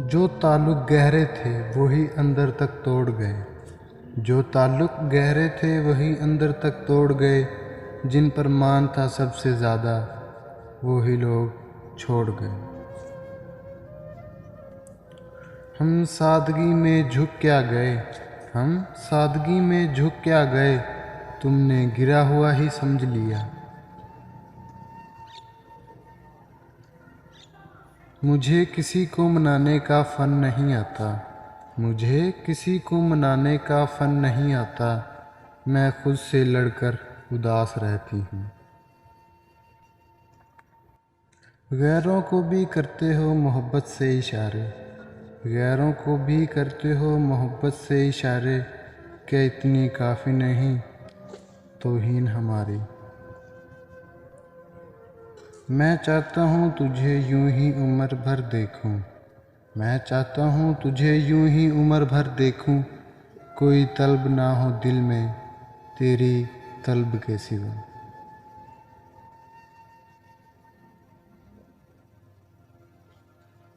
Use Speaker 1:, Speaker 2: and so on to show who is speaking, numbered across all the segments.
Speaker 1: جو تعلق گہرے تھے وہی اندر تک توڑ گئے، جو تعلق گہرے تھے وہی اندر تک توڑ گئے، جن پر مان تھا سب سے زیادہ وہی لوگ چھوڑ گئے۔ ہم سادگی میں جھک کیا گئے، ہم سادگی میں جھک کیا گئے، تم نے گرا ہوا ہی سمجھ لیا۔ مجھے کسی کو منانے کا فن نہیں آتا، مجھے کسی کو منانے کا فن نہیں آتا، میں خود سے لڑ کر اداس رہتی ہوں۔ غیروں کو بھی کرتے ہو محبت سے اشارے، غیروں کو بھی کرتے ہو محبت سے اشارے، کہ اتنی کافی نہیں توہین ہماری۔ میں چاہتا ہوں تجھے یوں ہی عمر بھر دیکھوں، میں چاہتا ہوں تجھے یوں ہی عمر بھر دیکھوں، کوئی طلب نہ ہو دل میں تیری طلب کے سوا۔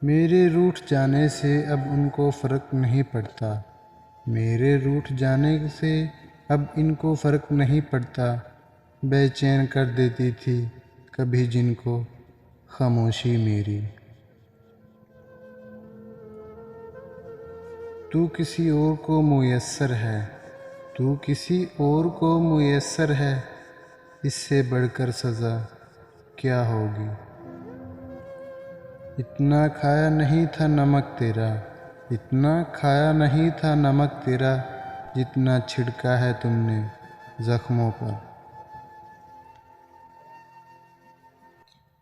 Speaker 1: میرے روٹھ جانے سے اب ان کو فرق نہیں پڑتا، میرے روٹھ جانے سے اب ان کو فرق نہیں پڑتا، بے چین کر دیتی تھی کبھی جن کو خاموشی میری۔ تو کسی اور کو میسر ہے، تو کسی اور کو میسر ہے، اس سے بڑھ کر سزا کیا ہوگی۔ اتنا کھایا نہیں تھا نمک تیرا، اتنا کھایا نہیں تھا نمک تیرا، جتنا چھڑکا ہے تم نے زخموں پر۔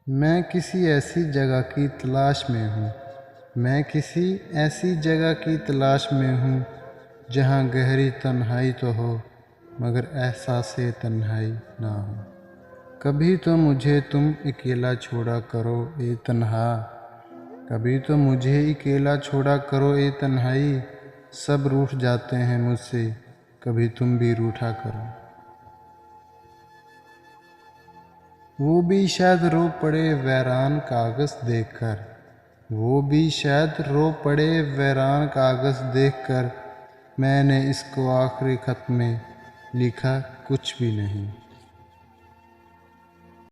Speaker 1: میں کسی ایسی جگہ کی تلاش میں ہوں، میں کسی ایسی جگہ کی تلاش میں ہوں، جہاں گہری تنہائی تو ہو مگر احساس تنہائی نہ ہو۔ کبھی تو مجھے تم اکیلا چھوڑا کرو اے تنہا، کبھی تو مجھے اکیلا چھوڑا کرو اے تنہائی، سب روٹھ جاتے ہیں مجھ سے، کبھی تم بھی روٹھا کرو۔ وہ بھی شاید رو پڑے ویران کاغذ دیکھ کر، وہ بھی شاید رو پڑے ویران کاغذ دیکھ کر، میں نے اس کو آخری خط میں لکھا کچھ بھی نہیں۔